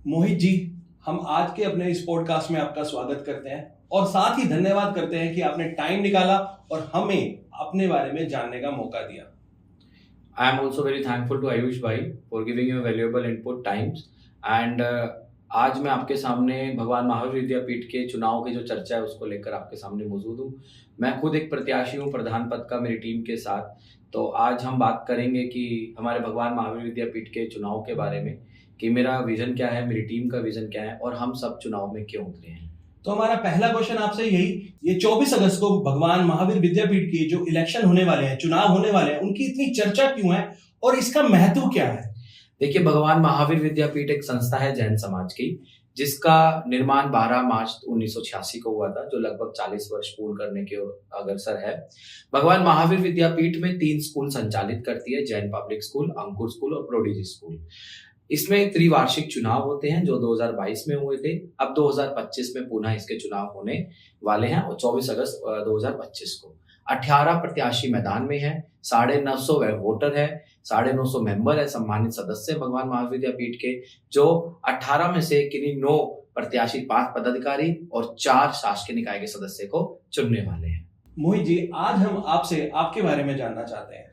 मोहित जी, हम आज के अपने इस पॉडकास्ट में आपका स्वागत करते हैं और साथ ही धन्यवाद करते हैं कि आपने टाइम निकाला और हमें अपने बारे में जानने का मौका दिया। I am also very thankful to Ayush bhai for giving you valuable input times and आज मैं आपके सामने भगवान महावीर विद्यापीठ के चुनाव की जो चर्चा है उसको लेकर आपके सामने मौजूद हूँ। मैं खुद एक प्रत्याशी हूँ प्रधान पद का मेरी टीम के साथ। तो आज हम बात करेंगे कि हमारे भगवान महावीर विद्यापीठ के चुनाव के बारे में कि मेरा विजन क्या है, मेरी टीम का विजन क्या है और हम सब चुनाव में क्यों उतरे हैं। तो हमारा पहला क्वेश्चन आपसे यही, ये 24 अगस्त को भगवान महावीर विद्यापीठ की जो इलेक्शन होने वाले हैं, चुनाव होने वाले हैं, उनकी इतनी चर्चा क्यों है और इसका महत्व क्या है? देखिए, भगवान महावीर विद्यापीठ एक संस्था है जैन समाज की, जिसका निर्माण 12 मार्च 1986 को हुआ था, जो लगभग 40 वर्ष पूर्ण करने के अग्रसर है। भगवान महावीर विद्यापीठ में 3 स्कूल संचालित करती है, जैन पब्लिक स्कूल, अंकुर स्कूल और प्रोडिजी स्कूल। इसमें त्रिवार्षिक चुनाव होते हैं जो 2022 में हुए थे। अब 2025 में पुनः इसके चुनाव होने वाले हैं और 24 अगस्त 2025 को 18 प्रत्याशी मैदान में है, 950 वोटर है, 950 मेंबर है, सम्मानित सदस्य भगवान महावीर विद्यापीठ के, जो 18 में से किन्हीं 9 प्रत्याशी, 5 पदाधिकारी और 4 शासकीय निकाय के सदस्य को चुनने वाले हैं। मोहित जी, आज हम आपसे आपके बारे में जानना चाहते हैं।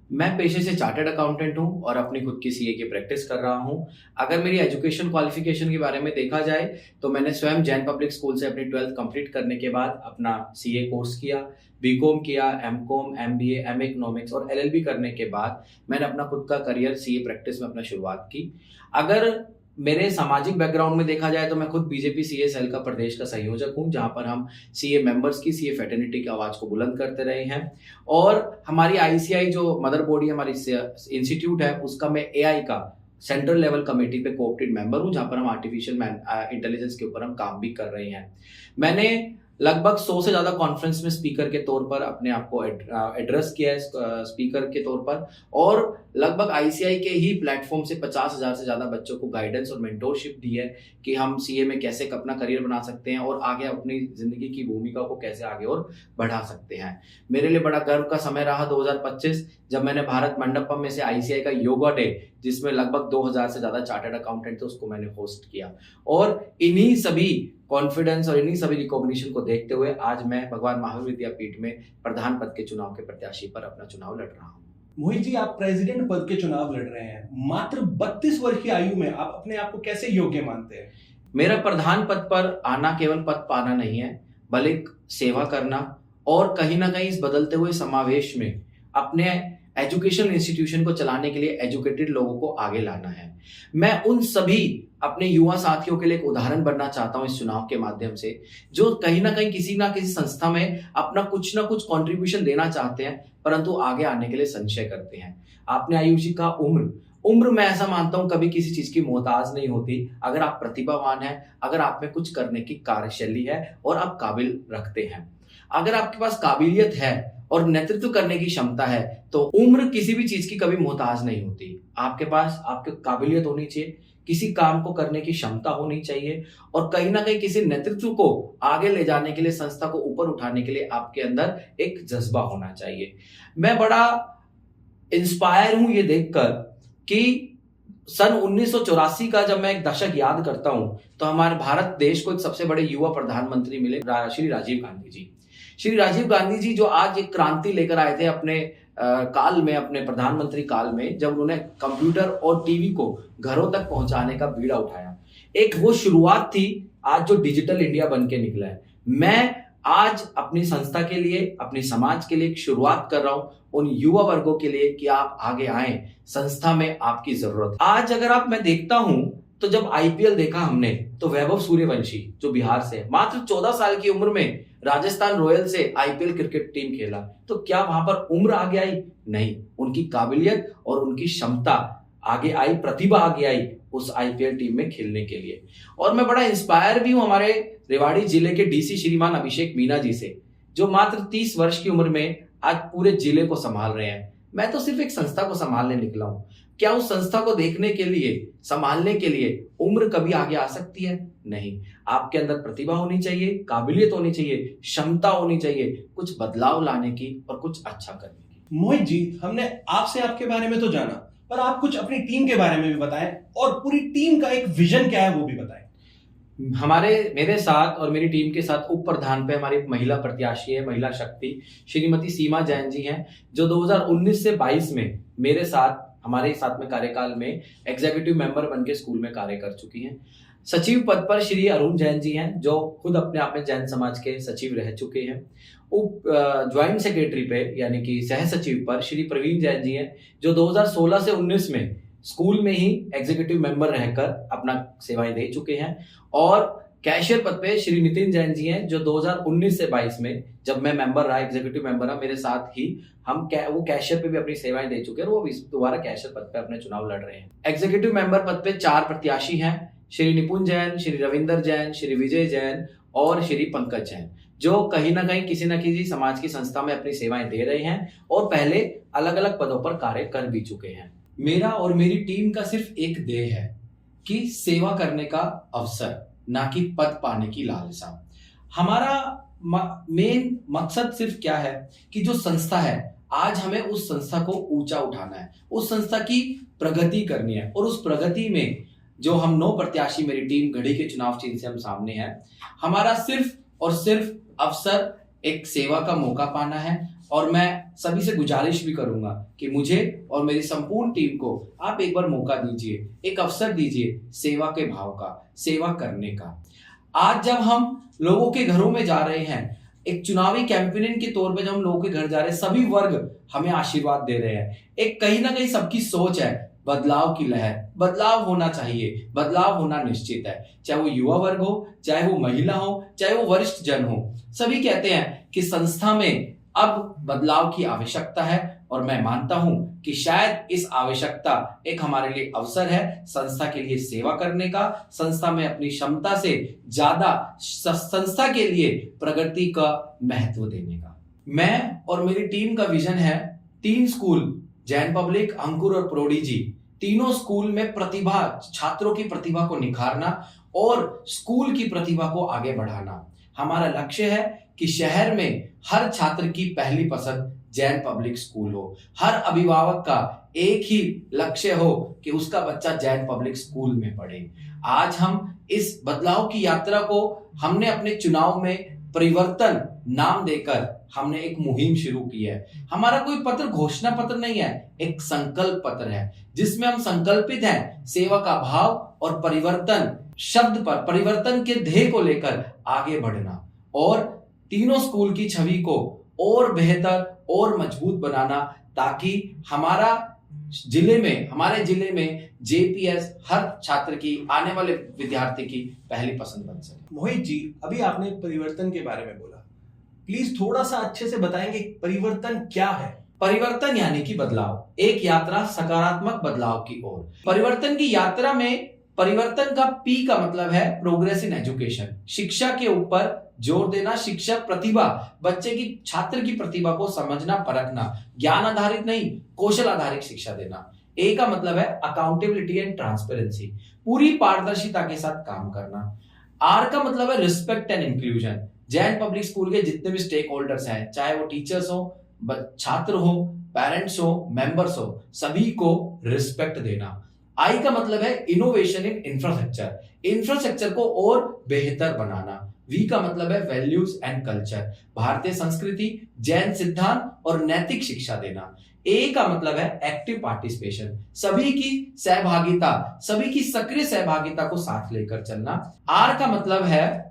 मैं पेशे से चार्टर्ड अकाउंटेंट हूं और अपनी खुद की सीए की प्रैक्टिस कर रहा हूं। अगर मेरी एजुकेशन क्वालिफिकेशन के बारे में देखा जाए तो मैंने स्वयं जैन पब्लिक स्कूल से अपनी 12th कंप्लीट करने के बाद अपना सीए कोर्स किया, बीकॉम किया, एमकॉम, एमबीए, एमए इकोनॉमिक्स और एलएलबी करने के बाद मैंने अपना खुद का करियर सीए प्रैक्टिस में अपना शुरुआत की। अगर मेरे सामाजिक बैकग्राउंड में देखा जाए तो मैं खुद बीजेपी सीए सेल का प्रदेश का संयोजक हूं, जहां पर हम सीए मेंबर्स की, सीए फ्रेटर्निटी की आवाज को बुलंद करते रहे हैं। और हमारी आईसीआई जो मदर बॉडी हमारी इंस्टीट्यूट है, उसका मैं एआई का सेंट्रल लेवल कमेटी पे कोऑप्टेड मेंबर हूं, जहां पर हम आर्टिफिशियल इंटेलिजेंस के ऊपर हम काम भी कर रहे हैं। मैंने लगभग 100 से ज्यादा कॉन्फ्रेंस में स्पीकर के तौर पर अपने आप को एड्रेस किया है, स्पीकर के तौर पर, और लगभग आईसीआई के ही प्लेटफॉर्म से 50,000 से ज्यादा बच्चों को गाइडेंस और मेंटोरशिप दी है कि हम सीए में कैसे अपना करियर बना सकते हैं और आगे अपनी जिंदगी की भूमिका को कैसे आगे और बढ़ा सकते हैं। मेरे लिए बड़ा गर्व का समय रहा 2025, जब मैंने भारत मंडपम में से आईसीआई का योगा डे, जिसमें लगभग 2000 से ज्यादा चार्टर्ड अकाउंटेंट थे, उसको मैंने होस्ट किया। और इन्हीं सभी कॉन्फिडेंस और इन्हीं सभी रिकॉग्निशन को देखते हुए आज मैं भगवान महावीर विद्यापीठ में प्रधान पद के चुनाव के प्रत्याशी पर अपना चुनाव लड़ रहा हूँ। मोहित जी, आप प्रेसिडेंट पद के चुनाव लड़ रहे हैं। मात्र 32 वर्ष की आयु में आप अपने आप को कैसे योग्य मानते हैं? मेरा प्रधान पद पर आना केवल पद पाना नहीं है, बल्कि सेवा करना और कहीं ना कहीं इस बदलते हुए समावेश में अपने एजुकेशनल इंस्टीट्यूशन को चलाने के लिए एजुकेटेड लोगों को आगे लाना है। मैं उन सभी अपने युवा साथियों के लिए एक उदाहरण बनना चाहता हूं इस चुनाव के माध्यम से, जो कहीं ना कहीं किसी ना किसी संस्था में अपना कुछ ना कुछ कंट्रीब्यूशन देना चाहते हैं, परंतु आगे आने के लिए संशय करते हैं। आपने आयुष जी का उम्र मैं ऐसा मानता हूं कभी किसी चीज की मोहताज नहीं होती। अगर आप प्रतिभावान हैं, अगर आप में कुछ करने की कार्यशैली है और आप काबिल रखते हैं, अगर आपके पास काबिलियत है और नेतृत्व करने की क्षमता है, तो उम्र किसी भी चीज की कभी मोहताज नहीं होती। आपके पास आपकी काबिलियत होनी चाहिए, किसी काम को करने की क्षमता होनी चाहिए और कहीं ना कहीं किसी नेतृत्व को आगे ले जाने के लिए, संस्था को ऊपर उठाने के लिए आपके अंदर एक जज्बा होना चाहिए। मैं बड़ा इंस्पायर हूं ये देखकर कि सन 1984 का जब मैं एक दशक याद करता हूं तो हमारे भारत देश को एक सबसे बड़े युवा प्रधानमंत्री मिले, श्री राजीव गांधी जी। श्री राजीव गांधी जी जो आज एक क्रांति लेकर आए थे अपने काल में, अपने प्रधानमंत्री काल में, जब उन्होंने कंप्यूटर और टीवी को घरों तक पहुंचाने का बीड़ा उठाया। एक वो शुरुआत थी आज जो डिजिटल इंडिया बन के निकला है। मैं आज अपनी संस्था के लिए, अपनी समाज के लिए एक शुरुआत कर रहा हूं उन युवा वर्गों के लिए कि आप आगे आएं, संस्था में आपकी जरूरत। आज अगर मैं देखता हूं तो जब आईपीएल देखा हमने तो वैभव सूर्यवंशी जो बिहार से मात्र 14 साल की उम्र में राजस्थान रॉयल से आईपीएल क्रिकेट टीम खेला, तो क्या वहां पर उम्र आगे आई? नहीं, उनकी काबिलियत और उनकी क्षमता आगे आई, प्रतिभा आगे आई उस आईपीएल टीम में खेलने के लिए। और मैं बड़ा इंस्पायर भी हूं हमारे रेवाड़ी जिले के डीसी श्रीमान अभिषेक मीना जी से, जो मात्र 30 वर्ष की उम्र में आज पूरे जिले को संभाल रहे हैं। मैं तो सिर्फ एक संस्था को संभालने निकला हूं, क्या उस संस्था को देखने के लिए, संभालने के लिए उम्र कभी आगे आ सकती है? नहीं। आपके अंदर प्रतिभा होनी चाहिए, काबिलियत होनी चाहिए, क्षमता होनी चाहिए कुछ बदलाव लाने की और कुछ अच्छा करने की। मोहित जी, हमने आपसे आपके बारे में तो जाना, पर आप कुछ अपनी टीम के बारे में भी बताएं और पूरी टीम का एक विजन क्या है वो भी बताएं। मेरे साथ और मेरी टीम के साथ उप प्रधान पे हमारी एक महिला प्रत्याशी है, महिला शक्ति श्रीमती सीमा जैन जी हैं, जो 2019 से 22 में मेरे साथ हमारे साथ में कार्यकाल में एग्जीक्यूटिव मेंबर बन के स्कूल में कार्य कर चुकी हैं। सचिव पद पर श्री अरुण जैन जी हैं, जो खुद अपने आप में जैन समाज के सचिव रह चुके हैं। उप ज्वाइंट सेक्रेटरी पे यानी कि सह सचिव पर श्री प्रवीण जैन जी हैं, जो 2016 से 19 में स्कूल में ही एग्जीक्यूटिव मेंबर रहकर अपना सेवाएं दे चुके हैं। और कैशियर पद पे श्री नितिन जैन जी हैं, जो 2019 से 22 में जब मैं मेंबर रहा, एग्जीक्यूटिव मेंबर रहा, मेरे साथ ही वो कैशियर पे भी अपनी सेवाएं दे चुके हैं और वो दोबारा कैशियर पद पे अपने चुनाव लड़ रहे हैं। एग्जीक्यूटिव मेंबर पद पे 4 प्रत्याशी हैं, श्री निपुण जैन, श्री रविंदर जैन, श्री विजय जैन और श्री पंकज जैन, जो कहीं ना कहीं किसी न किसी समाज की संस्था में अपनी सेवाएं दे रहे हैं और पहले अलग अलग पदों पर कार्य कर भी चुके हैं। मेरा और मेरी टीम का सिर्फ एक ध्येय है कि सेवा करने का अवसर, ना कि पद पाने की लालसा। हमारा मेन मकसद सिर्फ क्या है कि जो संस्था है, आज हमें उस संस्था को ऊंचा उठाना है, उस संस्था की प्रगति करनी है और उस प्रगति में जो हम 9 प्रत्याशी मेरी टीम गढ़ी के चुनाव चिन्ह से हम सामने हैं, हमारा सिर्फ और सिर्फ अवसर एक सेवा का मौका पाना है। और मैं सभी से गुजारिश भी करूंगा कि मुझे और मेरी संपूर्ण टीम को आप एक बार मौका दीजिए, एक अवसर दीजिए सेवा के भाव का, सेवा करने का। आज जब हम लोगों के घरों में जा रहे हैं, एक चुनावी कैंपेनिंग के तौर पे जब हम लोगों के घर जा रहे हैं, सभी वर्ग हमें आशीर्वाद दे रहे हैं। एक कहीं ना कहीं सबकी सोच है बदलाव की लहर, बदलाव होना चाहिए, बदलाव होना निश्चित है, चाहे वो युवा वर्ग हो, चाहे वो महिला हो, चाहे वो वरिष्ठ जन हो। सभी कहते हैं कि संस्था में अब बदलाव की आवश्यकता है और मैं मानता हूं कि शायद इस आवश्यकता एक हमारे लिए अवसर है संस्था के लिए सेवा करने का, संस्था में अपनी क्षमता से ज्यादा संस्था के लिए प्रगति का महत्व देने का। मैं और मेरी टीम का विजन है 3 स्कूल, जैन पब्लिक, अंकुर और प्रोडिजी, तीनों स्कूल में प्रतिभा, छात्रों की प्रतिभा को निखारना और स्कूल की प्रतिभा को आगे बढ़ाना। हमारा लक्ष्य है कि शहर में हर छात्र की पहली पसंद जैन पब्लिक स्कूल हो। हर अभिभावक का एक ही लक्ष्य हो कि उसका बच्चा जैन पब्लिक स्कूल में पढ़े। आज हम इस बदलाव की यात्रा को हमने अपने चुनाव में परिवर्तन नाम देकर हमने एक मुहिम शुरू की है। हमारा कोई पत्र घोषणा पत्र नहीं है, एक संकल्प पत्र है जिसमें हम संकल्पित हैं सेवा का भाव और परिवर्तन शब्द पर, परिवर्तन के ध्येय को लेकर आगे बढ़ना और तीनों स्कूल की छवि को और बेहतर और मजबूत बनाना, ताकि हमारे जिले में जेपीएस हर छात्र की, आने वाले विद्यार्थी की पहली पसंद बन सके। मोहित जी, अभी आपने परिवर्तन के बारे में बोला, प्लीज थोड़ा सा अच्छे से बताएंगे परिवर्तन क्या है? परिवर्तन यानी कि बदलाव, एक यात्रा सकारात्मक बदलाव की ओर। परिवर्तन की यात्रा में परिवर्तन का पी का मतलब है प्रोग्रेस इन एजुकेशन, शिक्षा के ऊपर जोर देना। शिक्षक प्रतिभा, बच्चे की, छात्र की प्रतिभा को समझना, परखना, ज्ञान आधारित नहीं कौशल आधारित शिक्षा देना। ए का मतलब है अकाउंटेबिलिटी एंड ट्रांसपेरेंसी, पूरी पारदर्शिता के साथ काम करना। आर का मतलब है respect and inclusion, Jain public school के जितने भी स्टेक होल्डर्स हैं, चाहे वो टीचर्स हो, छात्र हो, पेरेंट्स हो, मेंबर्स हो, सभी को रिस्पेक्ट देना। आई का मतलब है इनोवेशन इन इंफ्रास्ट्रक्चर, इंफ्रास्ट्रक्चर को और बेहतर बनाना। वी का मतलब है वैल्यूज एंड कल्चर, भारतीय संस्कृति, जैन सिद्धांत और नैतिक शिक्षा देना। ए का मतलब है एक्टिव पार्टिसिपेशन, सभी की सहभागिता, सभी की सक्रिय सहभागिता को साथ लेकर चलना। आर का मतलब है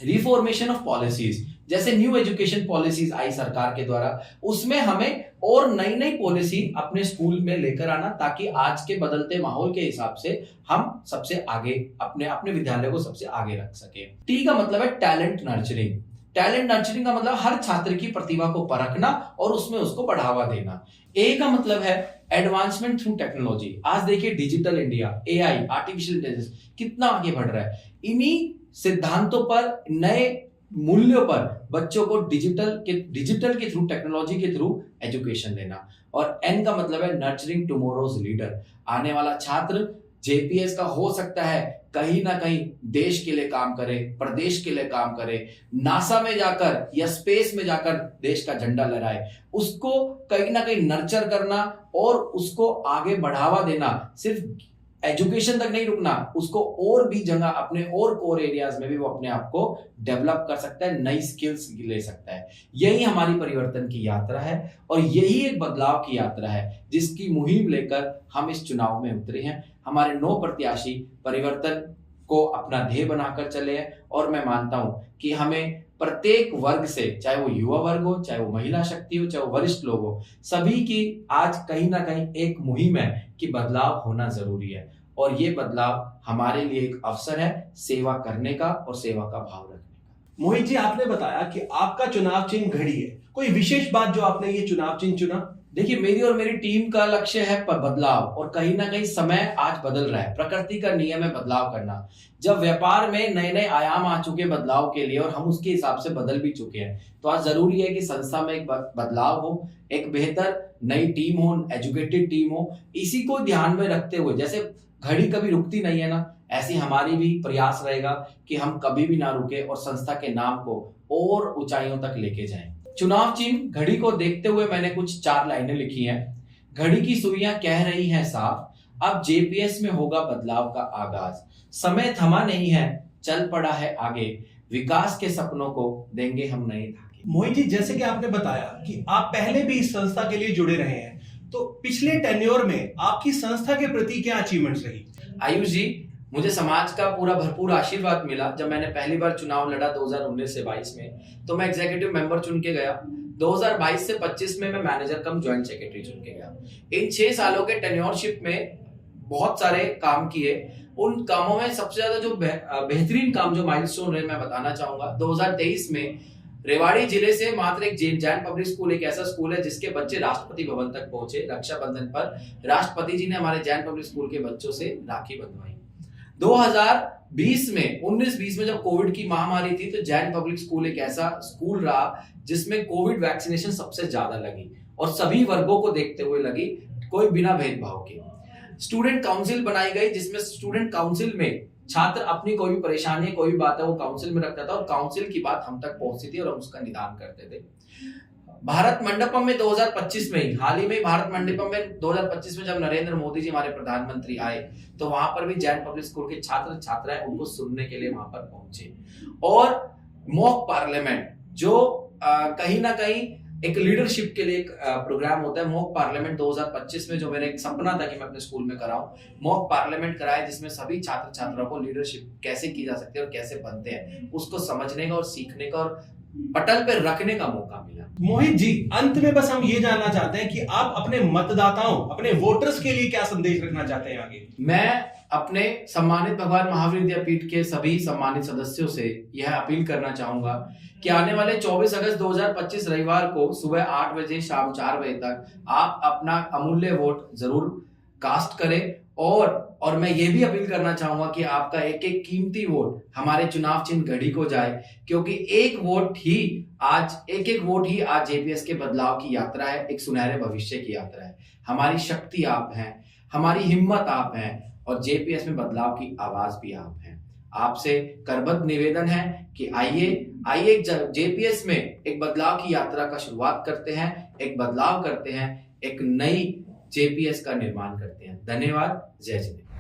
रिफॉर्मेशन ऑफ पॉलिसीज, जैसे न्यू एजुकेशन पॉलिसीज आई सरकार के द्वारा, उसमें हमें और नई नई पॉलिसी अपने स्कूल में लेकर आना, ताकि आज के बदलते माहौल के हिसाब से हम सबसे आगे अपने विद्यालय को सबसे आगे रख सके। टी का मतलब है टैलेंट नर्चरिंग, टैलेंट नर्चरिंग का मतलब हर छात्र की प्रतिभा को परखना और उसमें उसको बढ़ावा देना। ए का मतलब है एडवांसमेंट थ्रू टेक्नोलॉजी, आज देखिए digital India, AI, artificial intelligence कितना आगे बढ़ रहा है। इन्हीं सिद्धांतों पर, नए मूल्यों पर बच्चों को डिजिटल के थ्रू, टेक्नोलॉजी के थ्रू एजुकेशन देना। और एन का मतलब है नर्चरिंग टुमारोज लीडर, आने वाला छात्र जेपीएस का हो सकता है कहीं ना कहीं देश के लिए काम करे, प्रदेश के लिए काम करे, नासा में जाकर या स्पेस में जाकर देश का झंडा लहराए। उसको कहीं ना कहीं नर्चर करना और उसको आगे बढ़ावा देना, सिर्फ एजुकेशन तक नहीं रुकना, उसको और भी जगह अपने और कोर एरियाज में भी वो अपने आप को डेवलप कर सकता है, नई स्किल्स ले सकता है। यही हमारी परिवर्तन की यात्रा है और यही एक बदलाव की यात्रा है जिसकी मुहिम लेकर हम इस चुनाव में उतरे हैं। हमारे 9 प्रत्याशी परिवर्तन को अपना ध्येय बनाकर चले हैं और मैं मानता हूं कि हमें प्रत्येक वर्ग से, चाहे वो युवा वर्ग हो, चाहे वो महिला शक्ति हो, चाहे वो वरिष्ठ लोग हो, सभी की आज कहीं ना कहीं एक मुहिम है कि बदलाव होना जरूरी है और ये बदलाव हमारे लिए एक अवसर है सेवा करने का और सेवा का भाव रखने का। मोहित जी, आपने बताया कि आपका चुनाव चिन्ह घड़ी है। कोई विशेष बात जो आपने ये चुनाव चिन्ह चुना? देखिए, मेरी और मेरी टीम का लक्ष्य है बदलाव और कहीं ना कहीं समय आज बदल रहा है, प्रकृति का नियम है बदलाव करना। जब व्यापार में नए नए आयाम आ चुके बदलाव के लिए और हम उसके हिसाब से बदल भी चुके हैं, तो आज जरूरी है कि संस्था में एक बदलाव हो, एक बेहतर नई टीम हो, एजुकेटेड टीम हो। इसी को ध्यान में रखते हुए, जैसे घड़ी कभी रुकती नहीं है ना, ऐसी हमारी भी प्रयास रहेगा कि हम कभी भी ना रुके और संस्था के नाम को और ऊंचाइयों तक लेके जाएं। चुनाव चिन्ह घड़ी को देखते हुए मैंने कुछ 4 लाइनें लिखी हैं। घड़ी की सुइयां कह रही हैं साफ, अब जेपीएस में होगा बदलाव का आगाज। समय थमा नहीं है, चल पड़ा है आगे, विकास के सपनों को देंगे हम नए धागे। मोहित जी, जैसे कि आपने बताया कि आप पहले भी इस संस्था के लिए जुड़े रहे हैं, तो पिछले टेन्योर में आपकी संस्था के प्रति क्या अचीवमेंट्स रही? आयुष जी, मुझे समाज का पूरा भरपूर आशीर्वाद मिला। जब मैंने पहली बार चुनाव लड़ा 2019 से 22 में, तो मैं एग्जीक्यूटिव मेंबर चुन के गया। 2022 से 25 में मैं मैनेजर कम ज्वाइंट सेक्रेटरी चुन के गया। इन 6 सालों के टेन्योरशिप में बहुत सारे काम किए। उन कामों में सबसे ज्यादा जो बेहतरीन काम, जो माइलस्टोन रहे, मैं बताना चाहूंगा। 2023 में रेवाड़ी जिले से मात्र एक जैन पब्लिक स्कूल, एक ऐसा स्कूल है जिसके बच्चे राष्ट्रपति भवन तक पहुंचे। रक्षाबंधन पर राष्ट्रपति जी ने हमारे जैन पब्लिक स्कूल के बच्चों से राखी बंधवाई। 2020 में 19-20 में जब कोविड की महामारी थी, तो जैन पब्लिक स्कूल एक ऐसा स्कूल रहा जिसमें कोविड वैक्सीनेशन सबसे ज्यादा लगी और सभी वर्गों को देखते हुए लगी, कोई बिना भेदभाव के। स्टूडेंट काउंसिल बनाई गई जिसमें स्टूडेंट काउंसिल में छात्र अपनी कोई भी परेशानी, कोई भी बात है, वो काउंसिल में रखता था और काउंसिल की बात हम तक पहुंचती थी और हम उसका निदान करते थे। भारत मंडपम में 2025 में ही, हाल ही में भारत मंडपम में 2025 में जब नरेंद्र मोदी जी हमारे प्रधानमंत्री आए, तो वहां पर भी जैन पब्लिक स्कूल के छात्र छात्राएं उनको सुनने के लिए वहां पर पहुंचे। और मॉक पार्लियामेंट, जो कहीं ना कहीं एक लीडरशिप के लिए एक प्रोग्राम होता है, मॉक पार्लियामेंट 2025 में, जो मेरा एक सपना था कि मैं अपने स्कूल में कराऊं, मॉक पार्लियामेंट कराए जिसमें सभी छात्र छात्राओं को लीडरशिप कैसे की जा सकती है और कैसे बनते हैं उसको समझने का और सीखने का और पटल पे रखने का मौका मिला। मोहित जी, अंत में बस हम ये जानना चाहते हैं कि आप अपने मतदाताओं, अपने वोटर्स के लिए क्या संदेश रखना चाहते हैं आगे? मैं अपने सम्मानित भगवान महावीर विद्यापीठ के सभी सम्मानित सदस्यों से यह अपील करना चाहूंगा कि आने वाले 24 अगस्त 2025 रविवार को सुबह 8 बजे शाम 4 बजे तक आप अपना अमूल्य वोट जरूर कास्ट करें और मैं ये भी अपील करना चाहूंगा कि आपका एक एक कीमती वोट हमारे चुनाव चिन्ह घड़ी को जाए, क्योंकि एक एक वोट ही आज जेपीएस के बदलाव की यात्रा है, एक सुनहरे भविष्य की यात्रा है। हमारी शक्ति आप हैं, हमारी हिम्मत आप हैं और जेपीएस में बदलाव की आवाज भी आप हैं। आपसे करबद्ध निवेदन है कि आइए जेपीएस में एक बदलाव की यात्रा का शुरुआत करते हैं, एक बदलाव करते हैं, एक नई जेपीएस का निर्माण करते हैं। धन्यवाद। जय जिनेन्द्र।